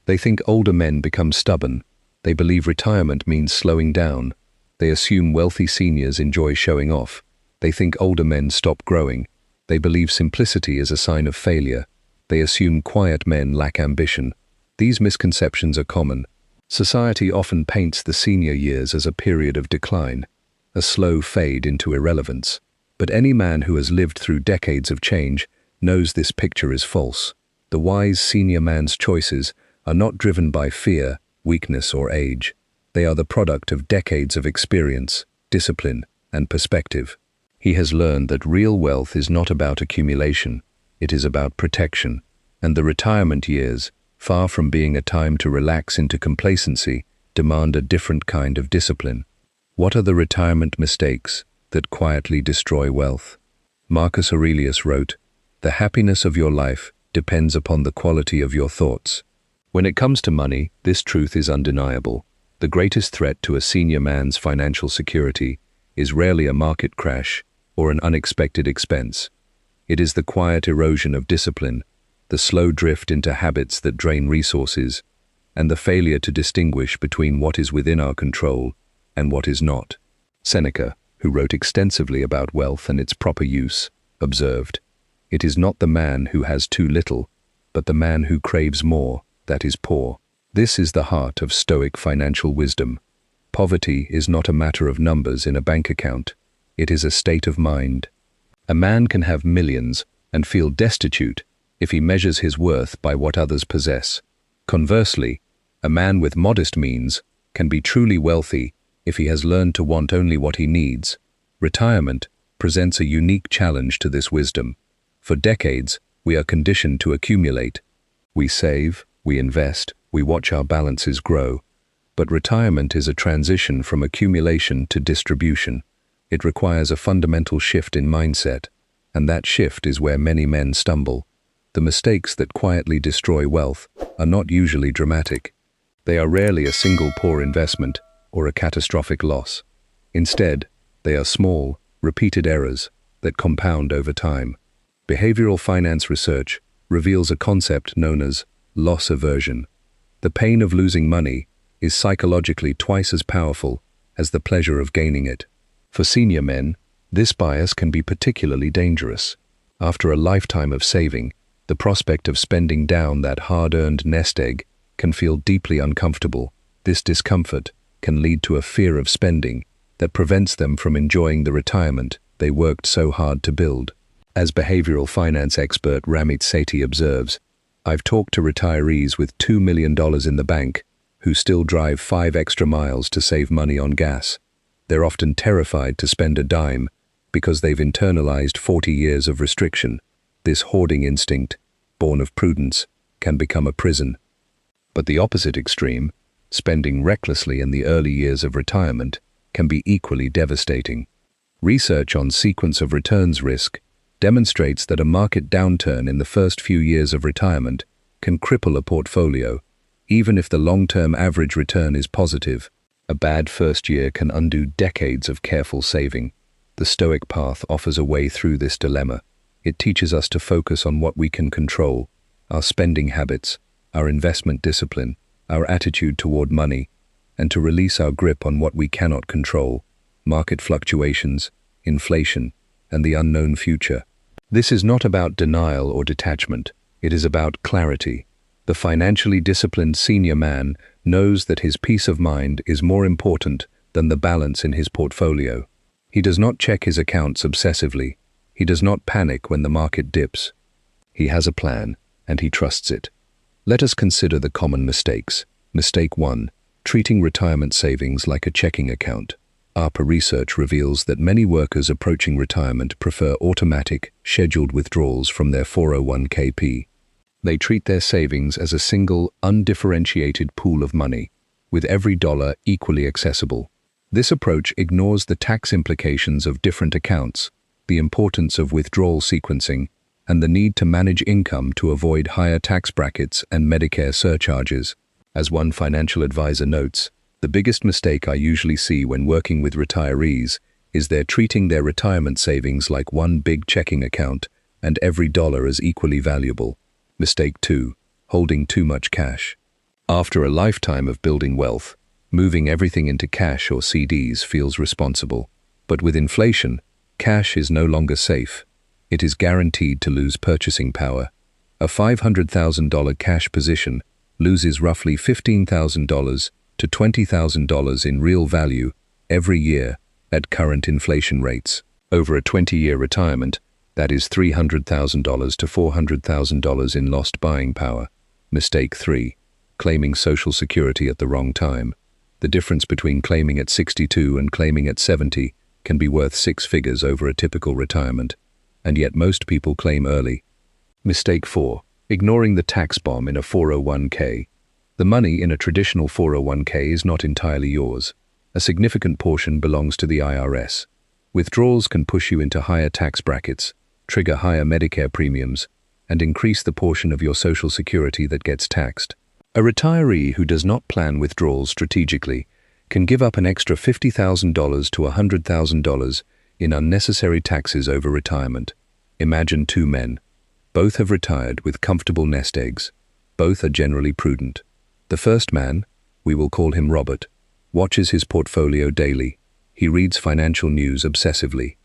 They think older men become stubborn. They believe retirement means slowing down. They assume wealthy seniors enjoy showing off. They think older men stop growing. They believe simplicity is a sign of failure. They assume quiet men lack ambition. These misconceptions are common. Society often paints the senior years as a period of decline, a slow fade into irrelevance. But any man who has lived through decades of change knows this picture is false. The wise senior man's choices are not driven by fear, weakness, or age. They are the product of decades of experience, discipline, and perspective. He has learned that real wealth is not about accumulation, it is about protection. And the retirement years, far from being a time to relax into complacency, demand a different kind of discipline. What are the retirement mistakes that quietly destroy wealth? Marcus Aurelius wrote, "The happiness of your life depends upon the quality of your thoughts." When it comes to money, this truth is undeniable. The greatest threat to a senior man's financial security is rarely a market crash or an unexpected expense. It is the quiet erosion of discipline, the slow drift into habits that drain resources, and the failure to distinguish between what is within our control and what is not. Seneca, who wrote extensively about wealth and its proper use, observed, "It is not the man who has too little, but the man who craves more that is poor." This is the heart of Stoic financial wisdom. Poverty is not a matter of numbers in a bank account. It is a state of mind. A man can have millions and feel destitute if he measures his worth by what others possess. Conversely, a man with modest means can be truly wealthy if he has learned to want only what he needs. Retirement presents a unique challenge to this wisdom. For decades, we are conditioned to accumulate. We save, we invest, we watch our balances grow. But retirement is a transition from accumulation to distribution. It requires a fundamental shift in mindset, and that shift is where many men stumble. The mistakes that quietly destroy wealth are not usually dramatic. They are rarely a single poor investment or a catastrophic loss. Instead, they are small, repeated errors that compound over time. Behavioral finance research reveals a concept known as loss aversion. The pain of losing money is psychologically twice as powerful as the pleasure of gaining it. For senior men, this bias can be particularly dangerous. After a lifetime of saving, the prospect of spending down that hard-earned nest egg can feel deeply uncomfortable. This discomfort can lead to a fear of spending that prevents them from enjoying the retirement they worked so hard to build. As behavioral finance expert Ramit Sethi observes, "I've talked to retirees with $2 million in the bank who still drive 5 extra miles to save money on gas. They're often terrified to spend a dime because they've internalized 40 years of restriction. This hoarding instinct, born of prudence, can become a prison." But the opposite extreme, spending recklessly in the early years of retirement, can be equally devastating. Research on sequence of returns risk demonstrates that a market downturn in the first few years of retirement can cripple a portfolio, even if the long-term average return is positive. A bad first year can undo decades of careful saving. The Stoic path offers a way through this dilemma. It teaches us to focus on what we can control, our spending habits, our investment discipline, our attitude toward money, and to release our grip on what we cannot control, market fluctuations, inflation, and the unknown future. This is not about denial or detachment. It is about clarity. The financially disciplined senior man knows that his peace of mind is more important than the balance in his portfolio. He does not check his accounts obsessively. He does not panic when the market dips. He has a plan, and he trusts it. Let us consider the common mistakes. Mistake 1. Treating retirement savings like a checking account. ARPA research reveals that many workers approaching retirement prefer automatic, scheduled withdrawals from their 401k. They treat their savings as a single, undifferentiated pool of money, with every dollar equally accessible. This approach ignores the tax implications of different accounts, the importance of withdrawal sequencing, and the need to manage income to avoid higher tax brackets and Medicare surcharges. As one financial advisor notes, "The biggest mistake I usually see when working with retirees is they're treating their retirement savings like one big checking account and every dollar as equally valuable." Mistake 2. Holding too much cash. After a lifetime of building wealth, moving everything into cash or CDs feels responsible. But with inflation, cash is no longer safe. It is guaranteed to lose purchasing power. A $500,000 cash position loses roughly $15,000 to $20,000 in real value every year at current inflation rates. Over a 20-year retirement, that is $300,000 to $400,000 in lost buying power. Mistake 3. Claiming Social Security at the wrong time. The difference between claiming at 62 and claiming at 70 can be worth 6 figures over a typical retirement, and yet most people claim early. Mistake 4. Ignoring the tax bomb in a 401k. The money in a traditional 401k is not entirely yours. A significant portion belongs to the IRS. Withdrawals can push you into higher tax brackets, trigger higher Medicare premiums, and increase the portion of your Social Security that gets taxed. A retiree who does not plan withdrawals strategically can give up an extra $50,000 to $100,000 in unnecessary taxes over retirement. Imagine 2 men. Both have retired with comfortable nest eggs. Both are generally prudent. The first man, we will call him Robert, watches his portfolio daily. He reads financial news obsessively.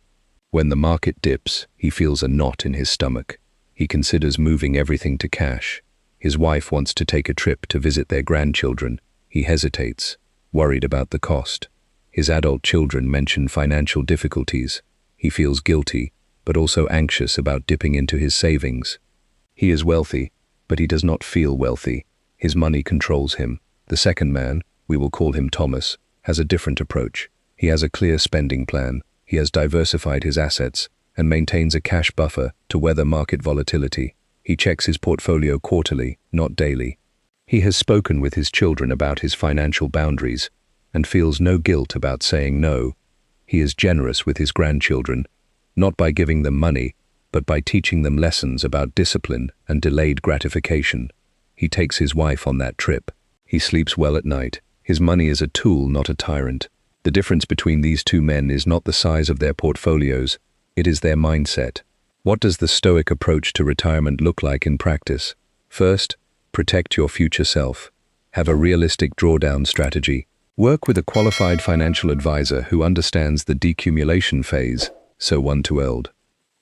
When the market dips, he feels a knot in his stomach. He considers moving everything to cash. His wife wants to take a trip to visit their grandchildren. He hesitates, worried about the cost. His adult children mention financial difficulties. He feels guilty, but also anxious about dipping into his savings. He is wealthy, but he does not feel wealthy. His money controls him. The second man, we will call him Thomas, has a different approach. He has a clear spending plan. He has diversified his assets and maintains a cash buffer to weather market volatility. He checks his portfolio quarterly, not daily. He has spoken with his children about his financial boundaries and feels no guilt about saying no. He is generous with his grandchildren, not by giving them money, but by teaching them lessons about discipline and delayed gratification. He takes his wife on that trip. He sleeps well at night. His money is a tool, not a tyrant. The difference between these 2 men is not the size of their portfolios, it is their mindset. What does the Stoic approach to retirement look like in practice? First, protect your future self. Have a realistic drawdown strategy. Work with a qualified financial advisor who understands the decumulation phase, so 1 to eld.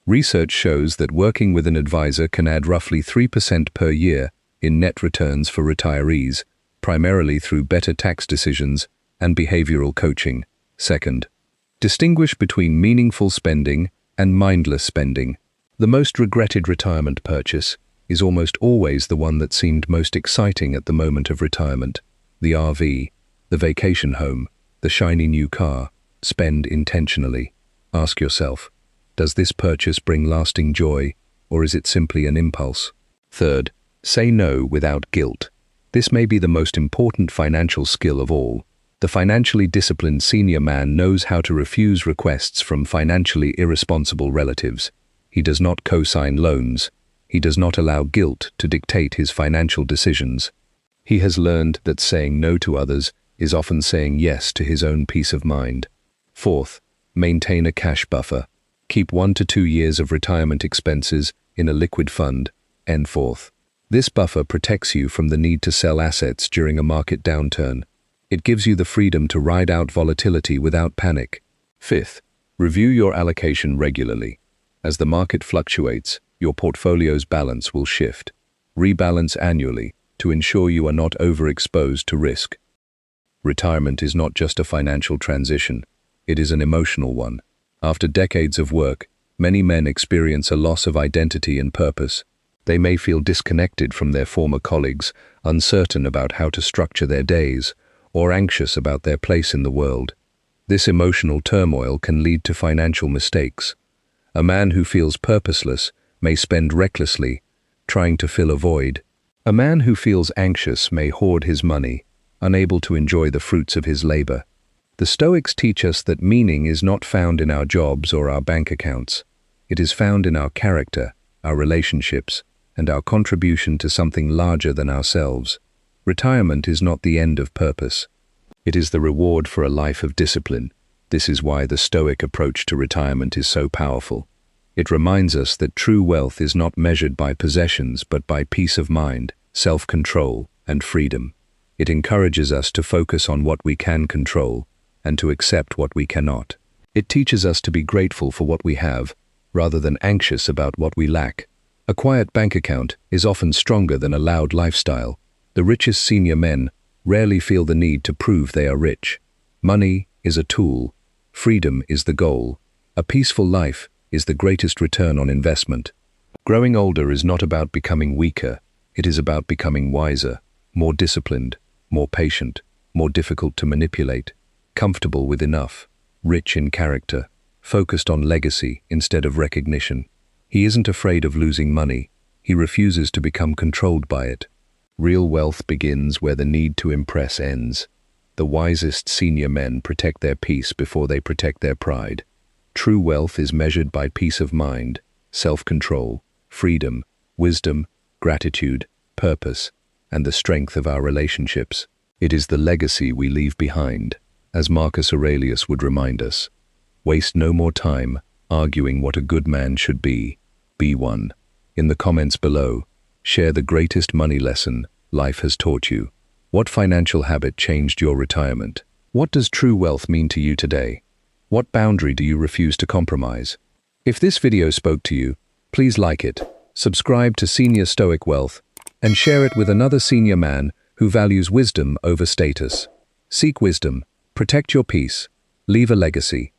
Research shows that working with an advisor can add roughly 3% per year in net returns for retirees, primarily through better tax decisions and behavioral coaching. Second, distinguish between meaningful spending and mindless spending. The most regretted retirement purchase is almost always the one that seemed most exciting at the moment of retirement. The RV, the vacation home, the shiny new car. Spend intentionally. Ask yourself, does this purchase bring lasting joy, or is it simply an impulse? Third, say no without guilt. This may be the most important financial skill of all. The financially disciplined senior man knows how to refuse requests from financially irresponsible relatives. He does not co-sign loans. He does not allow guilt to dictate his financial decisions. He has learned that saying no to others is often saying yes to his own peace of mind. Fourth, maintain a cash buffer. Keep 1 to 2 years of retirement expenses in a liquid fund. Fourth, this buffer protects you from the need to sell assets during a market downturn. It gives you the freedom to ride out volatility without panic. Fifth, review your allocation regularly. As the market fluctuates, your portfolio's balance will shift. Rebalance annually to ensure you are not overexposed to risk. Retirement is not just a financial transition, it is an emotional one. After decades of work, many men experience a loss of identity and purpose. They may feel disconnected from their former colleagues, uncertain about how to structure their days, or anxious about their place in the world. This emotional turmoil can lead to financial mistakes. A man who feels purposeless may spend recklessly, trying to fill a void. A man who feels anxious may hoard his money, unable to enjoy the fruits of his labor. The Stoics teach us that meaning is not found in our jobs or our bank accounts. It is found in our character, our relationships, and our contribution to something larger than ourselves. Retirement is not the end of purpose. It is the reward for a life of discipline. This is why the Stoic approach to retirement is so powerful. It reminds us that true wealth is not measured by possessions but by peace of mind, self-control, and freedom. It encourages us to focus on what we can control and to accept what we cannot. It teaches us to be grateful for what we have, rather than anxious about what we lack. A quiet bank account is often stronger than a loud lifestyle. The richest senior men rarely feel the need to prove they are rich. Money is a tool. Freedom is the goal. A peaceful life is the greatest return on investment. Growing older is not about becoming weaker. It is about becoming wiser, more disciplined, more patient, more difficult to manipulate, comfortable with enough, rich in character, focused on legacy instead of recognition. He isn't afraid of losing money. He refuses to become controlled by it. Real wealth begins where the need to impress ends. The wisest senior men protect their peace before they protect their pride. True wealth is measured by peace of mind, self-control, freedom, wisdom, gratitude, purpose, and the strength of our relationships. It is the legacy we leave behind, as Marcus Aurelius would remind us. Waste no more time arguing what a good man should be. Be one. In the comments below, share the greatest money lesson life has taught you. What financial habit changed your retirement? What does true wealth mean to you today? What boundary do you refuse to compromise? If this video spoke to you, please like it, subscribe to Senior Stoic Wealth, and share it with another senior man who values wisdom over status. Seek wisdom, protect your peace, leave a legacy,